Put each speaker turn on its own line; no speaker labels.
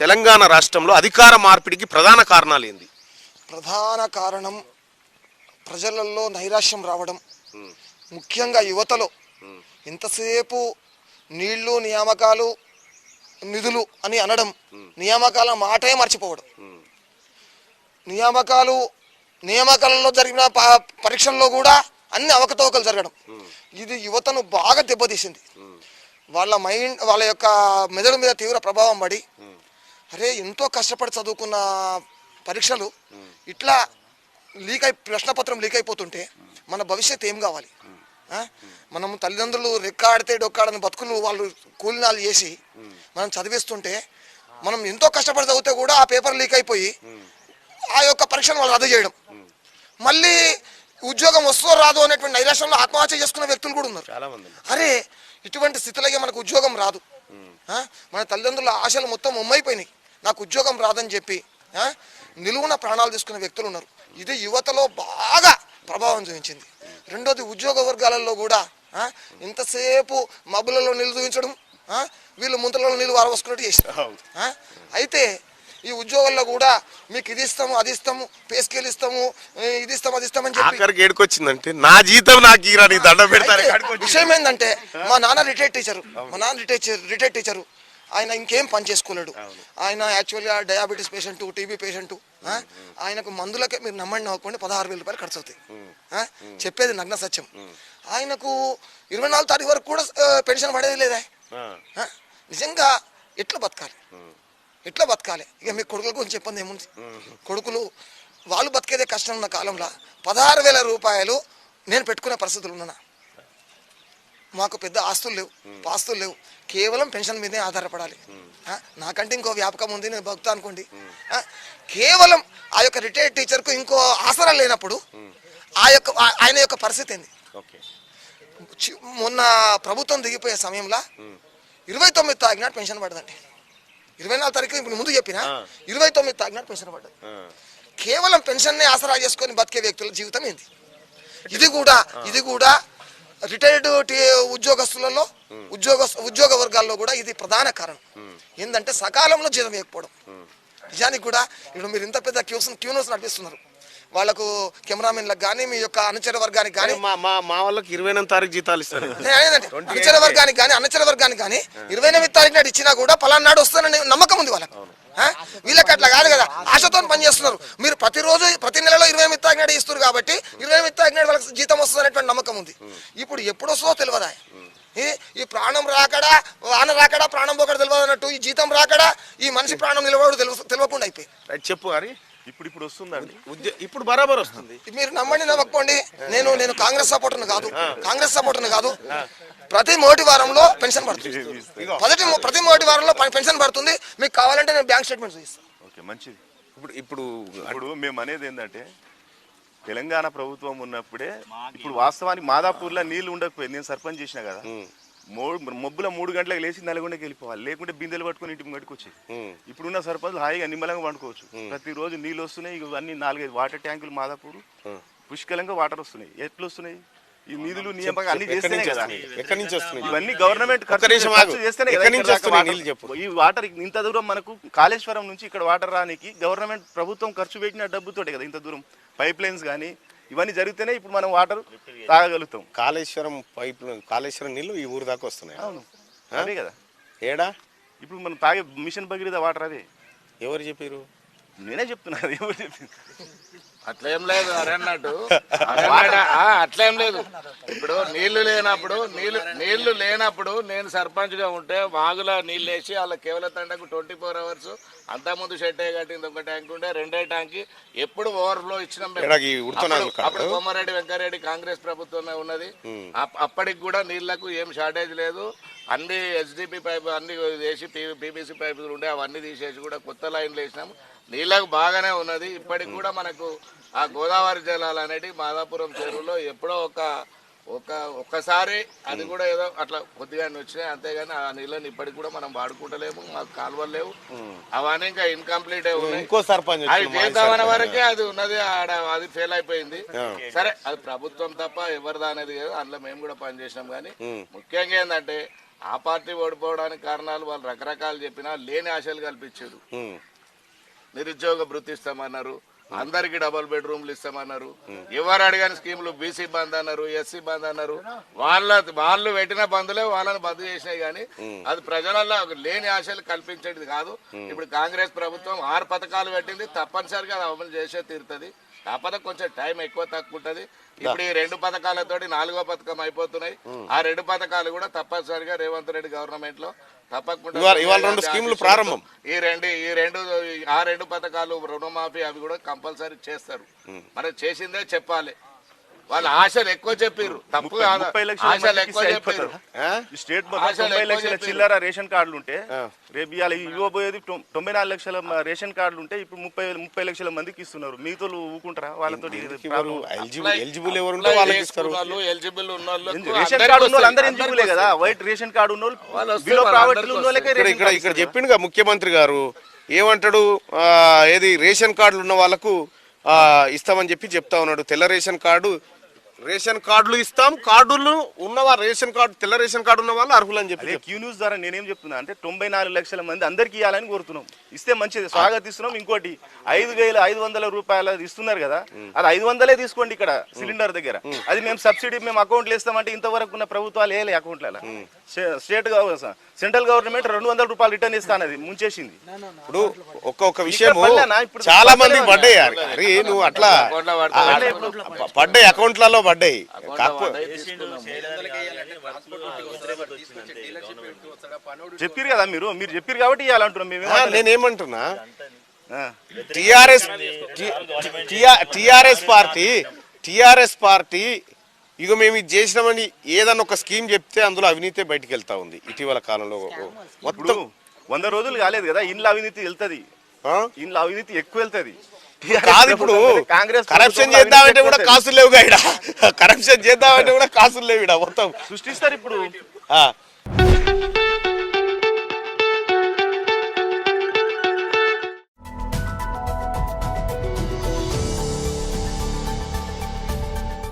తెలంగాణ రాష్ట్రంలో అధికార మార్పిడికి ప్రధాన కారణాలు ఏంది?
ప్రధాన కారణం ప్రజలలో నైరాశ్యం రావడం, ముఖ్యంగా యువతలో. ఇంతసేపు నీళ్లు నియామకాలు నిధులు అని అనడం, నియామకాల మాటే మర్చిపోవడం. నియామకాలలో జరిగిన పరీక్షల్లో కూడా అన్ని అవకతవకలు జరగడం. ఇది యువతను బాగా దెబ్బతీసింది. వాళ్ళ యొక్క మెదడు మీద తీవ్ర ప్రభావం పడి, అరే ఎంతో కష్టపడి చదువుకున్న పరీక్షలు ఇట్లా ప్రశ్నపత్రం లీక్ అయిపోతుంటే మన భవిష్యత్తు ఏం కావాలి? మనం తల్లిదండ్రులు రెక్కాడితే డొక్కాడని బతుకులు వాళ్ళు కూలినాలు చేసి మనం చదివిస్తుంటే, మనం ఎంతో కష్టపడి చదివితే కూడా ఆ పేపర్ లీక్ అయిపోయి ఆ యొక్క పరీక్షను వాళ్ళు రద్దు చేయడం, మళ్ళీ ఉద్యోగం వస్తుందో రాదో అనేటువంటి నైరాశ్యంలో ఆత్మహత్య చేసుకున్న వ్యక్తులు కూడా ఉన్నారు. అరే ఇటువంటి స్థితిలో మనకు ఉద్యోగం రాదు, మన తల్లిదండ్రుల ఆశలు మొత్తం ఉమ్మైపోయినాయి, నాకు ఉద్యోగం రాదని చెప్పి నిలువున ప్రాణాలు తీసుకునే వ్యక్తులు ఉన్నారు. ఇది యువతలో బాగా ప్రభావం చూపించింది. రెండోది, ఉద్యోగ వర్గాలలో కూడా ఇంతసేపు మబ్బులలో నీళ్ళు చూపించడం, వీళ్ళు ముంతలలో నీళ్ళు వారవసుకున్నట్టు చేశారు. అయితే ఈ ఉద్యోగాల్లో కూడా మీకు ఇది ఇస్తాము అది ఇస్తాము, పే స్కేల్ ఇస్తాము, ఇది ఇస్తాము అది ఇస్తామని చెప్పి
ఏడుకొచ్చిందంటే నా జీతం నాకు దండం పెడతారు.
విషయం ఏంటంటే, మా నాన్న రిటైర్డ్ టీచరు, ఆయన ఇంకేం పని చేసుకోలేడు. ఆయన యాక్చువల్గా డయాబెటీస్ పేషెంట్, టీబీ పేషెంట్. ఆయనకు మందులకే మీరు నమ్మండి నవ్వకుండా 16,000 రూపాయలు ఖర్చు అవుతాయి. చెప్పేది నగ్న సత్యం. ఆయనకు 24 తారీఖు వరకు కూడా పెన్షన్ పడేది లేదా? నిజంగా ఎట్లా బతకాలి? ఇక మీ కొడుకుల గురించి చెప్పండి ఏముంది. కొడుకులు వాళ్ళు బతికేదే కష్టం ఉన్న కాలంలో 16,000 రూపాయలు నేను పెట్టుకునే పరిస్థితులు ఉన్నా. మాకు పెద్ద ఆస్తులు లేవు, పాస్తులు లేవు, కేవలం పెన్షన్ మీదే ఆధారపడాలి. నాకంటే ఇంకో వ్యాపకం ఉంది, నేను భక్త అనుకోండి. కేవలం ఆ యొక్క రిటైర్డ్ టీచర్కు ఇంకో ఆసరా లేనప్పుడు ఆయన యొక్క పరిస్థితి ఏంది? మొన్న ప్రభుత్వం దిగిపోయే సమయంలో 29 తారీఖు నాడు పెన్షన్ పడదండి. 24 తారీఖు ఇప్పుడు ముందు చెప్పిన 29 తారీఖు నాడు పెన్షన్ పడ్డది. కేవలం పెన్షన్నే ఆసరా చేసుకొని బతికే వ్యక్తుల జీవితం ఏంది? ఇది కూడా రిటైర్డ్ ఉద్యోగస్తులలో ఉద్యోగ వర్గాల్లో కూడా ఇది ప్రధాన కారణం. ఏంటంటే సకాలంలో జీతం వేయకపోవడం. నిజానికి కూడా ఇప్పుడు మీరు ఇంత పెద్ద క్యూనోస్ నడిపిస్తున్నారు, వాళ్ళకు కెమెరామెన్లకు కానీ మీ యొక్క అనుచర వర్గానికి కానీ
మా వాళ్ళకి 29 తారీఖు జీతాలు ఇస్తారు.
అనుచర వర్గానికి కానీ అన్నచర వర్గానికి కానీ 29 తారీఖు నాడు ఇచ్చినా కూడా పలానా నాడు వస్తానని నమ్మకం ఉంది వాళ్ళకు. వీళ్ళకి అట్లా కాదు కదా, ఆశతో పనిచేస్తున్నారు. మీరు ప్రతి నెలలో 29 తారీఖు నాడు ఇస్తారు కాబట్టి 29 తారీఖు నాడు వాళ్ళకి జీతం వస్తుంది అనేటువంటి నమ్మకం ఉంది. ఇప్పుడు ఎప్పుడు వస్తుందో తెలియదా? ఈ ప్రాణం రాకడా, వాన రాకడా, ప్రాణం పోకడా తెలియదు అన్నట్టు, ఈ జీతం రాకడా, ఈ మనిషి ప్రాణం నిలబడు తెలియకుండా అయిపోయి.
చెప్పు అని ఇప్పుడు వస్తుందండి, ఇప్పుడు బరాబర్ వస్తుంది.
మీరు నమ్మండి నమ్మకపోండి, నేను కాంగ్రెస్ సపోర్టర్ని కాదు. ప్రతి మొదటి వారంలో పెన్షన్ పడుతుంది. ప్రతి మొదటి వారంలో పెన్షన్ పడుతుంది. మీకు కావాలంటే నేను బ్యాంక్ స్టేట్మెంట్ చూపిస్తాను.
ఓకే, మంచిది. ఇప్పుడు మేము అనేది ఏంటంటే, తెలంగాణ ప్రభుత్వం ఉన్నప్పుడే ఇప్పుడు వాస్తవానికి మాదాపూర్లో నీళ్లు ఉండకపోయింది. నేను సర్పంచ్ చేసిన కదా, మబ్బుల 3 గంటలకు లేచి నల్గొండకి వెళ్ళిపోవాలి, లేకుంటే బిందెలు పట్టుకుని ఇంటికి గడికి వచ్చేది. ఇప్పుడున్న సర్పంచ్లు హాయిగా నిమ్మలంగా వండుకోవచ్చు. ప్రతిరోజు నీళ్ళు వస్తున్నాయి. ఇవన్నీ 4-5 వాటర్ ట్యాంకులు మాదాపూర్ పుష్కలంగా వాటర్ వస్తున్నాయి. ఎట్లు వస్తున్నాయి? ఈ నిధులు నియామకం అన్ని చేస్తేనే కదా. ఇవన్నీ గవర్నమెంట్ చేస్తేనే ఈ వాటర్ ఇంత దూరం మనకు కాళేశ్వరం నుంచి ఇక్కడ వాటర్ రానికి గవర్నమెంట్ ప్రభుత్వం ఖర్చు పెట్టిన డబ్బుతోటే కదా ఇంత దూరం పైప్ లైన్స్ కానీ ఇవన్నీ జరిగితేనే ఇప్పుడు మనం వాటర్ తాగలుగుతాం.
కాళేశ్వరం నీళ్ళు ఈ ఊరు దాకా వస్తున్నాయి.
అవును, అదే కదా.
ఏడా
ఇప్పుడు మనం తాగే మిషన్ భగీరథ వాటర్ అదే.
ఎవరు చెప్పారు?
నేనే చెప్తున్నా. ఎవరు చెప్పింది?
అట్లేం లేదు అన్నట్టు అట్లేం లేదు. ఇప్పుడు నీళ్లు లేనప్పుడు నేను సర్పంచ్గా ఉంటే వాగులో నీళ్ళు వేసి వాళ్ళ కేవల తండకు 24 hours అంతకుముందు షెడ్ కట్టింది. ఒక ట్యాంక్ ఉండే, 2 ట్యాంక్ ఎప్పుడు ఓవర్ఫ్లో ఇచ్చినాం. అప్పుడు కోమారెడ్డి వెంకారెడ్డి కాంగ్రెస్ ప్రభుత్వమే ఉన్నది. అప్పటికి కూడా నీళ్లకు ఏం షార్టేజ్ లేదు. అన్ని HDP పైపు అన్ని వేసి PVC పైపులు ఉండే అవన్నీ తీసేసి కూడా కొత్త లైన్లు వేసినాము. నీళ్ళకు బాగానే ఉన్నది. ఇప్పటికి కూడా మనకు ఆ గోదావరి జలాలు అనేవి మాదాపురం చెరువులో ఎప్పుడో ఒక్కసారి అది కూడా ఏదో అట్లా కొద్దిగానే వచ్చినాయి, అంతేగాని ఆ నీళ్ళని ఇప్పటికి కూడా మనం వాడుకుంటలేము. మాకు కాలువలు లేవు, అవన్నీ ఇంకా ఇన్కంప్లీట్ ఉన్నాయి. అది చేద్దామనే వరకే అది ఉన్నది, అది ఫెయిల్ అయిపోయింది. సరే, అది ప్రభుత్వం తప్ప ఎవరిదా అనేది అందులో మేము కూడా పనిచేసినాం. కానీ ముఖ్యంగా ఏంటంటే ఆ పార్టీ ఓడిపోవడానికి కారణాలు వాళ్ళు రకరకాలు చెప్పినా లేని ఆశలు కల్పించారు. నిరుద్యోగ భృతి ఇస్తామన్నారు, అందరికి డబుల్ బెడ్రూమ్లు ఇస్తామన్నారు, ఎవరు అడిగిన స్కీములు బీసీ బంద్ అన్నారు, ఎస్సీ బంద్ అన్నారు. వాళ్ళు పెట్టిన బంధులే వాళ్ళని బంద్ చేసినాయి కానీ అది ప్రజలలో లేని ఆశలు కల్పించేది కాదు. ఇప్పుడు కాంగ్రెస్ ప్రభుత్వం 6 పథకాలు పెట్టింది, తప్పనిసరిగా అది అమలు చేసే తీరుతుంది. కాకపోతే కొంచెం టైం ఎక్కువ తక్కువ ఉంటుంది. ఇప్పుడు ఈ 2 పథకాలతోటి 4వ పథకం అయిపోతున్నాయి. ఆ 2 పథకాలు కూడా తప్పనిసరిగా రేవంత్ రెడ్డి గవర్నమెంట్ లో తప్పకుండా
ఇవాళ 2 స్కీములు ప్రారంభం.
ఆ 2 పథకాలు రుణమాఫీ అవి కూడా కంపల్సరీ చేస్తారు. మరి చేసిందే చెప్పాలి. వాళ్ళ ఆశలు ఎక్కువ చెప్పారు, తప్పు కాదు.
30 లక్షల
ఆశలు ఎక్కువ
మందికి
చెప్పారు.
స్టేట్ మొత్తం 90 లక్షల చిల్లర రేషన్ కార్డులు ఉంటే రేపు ఇవాళ ఇవ్వబోయేది 94 లక్షల రేషన్ కార్డులు ఉంటే ఇప్పుడు 30 లక్షల మందికి ఇస్తున్నారు. మిగతా ఊకుంటారా? వాళ్ళతో
ఎలిజిబుల్ ఎవరు ఉంటే వాళ్ళకి ఇస్తారు.
ఎలిజిబుల్ ఉన్న
రేషన్ కార్డు ఉన్న వాళ్ళు అందరూ ఎలిజిబులే కదా. వైట్ రేషన్ కార్డు ఉన్న వాళ్ళు బిలో ప్రావర్టీ ఉన్న వాళ్ళకే
ఇక్కడ చెప్పిండుగా ముఖ్యమంత్రి గారు ఏమంటాడు, ఏది రేషన్ కార్డులు ఉన్న వాళ్ళకు ఇస్తామని చెప్తా ఉన్నాడు. తెల్ల రేషన్ కార్డులు ఇస్తాం, కార్డులు ఉన్నవా రేషన్ కార్డు తెల్ల రేషన్ కార్డు ఉన్న వాళ్ళు అర్హులు అని చెప్పి
క్యూ న్యూస్ ద్వారా నేనేం చెప్తున్నా అంటే 94 లక్షల మంది అందరికి ఇవ్వాలని కోరుతున్నాం. ఇస్తే మంచిది, స్వాగతిస్తున్నాం. ఇంకోటి 5,500 రూపాయలు ఇస్తున్నారు కదా, అది 500 తీసుకోండి ఇక్కడ సిలిండర్ దగ్గర. అది మేము సబ్సిడీ మేము అకౌంట్లు ఇస్తామంటే ఇంతవరకు ఉన్న ప్రభుత్వాలు వేయలే అకౌంట్ల. స్టేట్ సెంట్రల్ గవర్నమెంట్ 200 రూపాయలు రిటర్న్ ఇస్తానది ముంచేసింది.
ఇప్పుడు ఒక్క విషయం చాలా మంది పడ్డాయి. అరే నువ్వు అట్లా పడ్డాయి, అకౌంట్లలో పడ్డాయి.
చెప్పారు కదా మీరు చెప్పారు కాబట్టి ఇవ్వాలంటున్నాం మేము.
నేనేమంటున్నా, టిఆర్ఎస్ పార్టీ ఇక మేము ఇది చేసినామని ఏదన్నా ఒక స్కీమ్ చెప్తే అందులో అవినీతి బయటికి వెళ్తా ఉంది. ఇటీవల కాలంలో మొత్తం
100 రోజులు కాలేదు కదా, ఇంట్లో అవినీతి వెళ్తుంది. ఇంట్లో అవినీతి ఎక్కువ వెళ్తుంది.
కాదు, ఇప్పుడు కరప్షన్ చేద్దామంటే కూడా కాసులు లేవుగా ఇక్కడ. కరప్షన్ చేద్దామంటే కూడా కాసులు లేవు ఇక్కడ. మొత్తం
సృష్టిస్తారు ఇప్పుడు.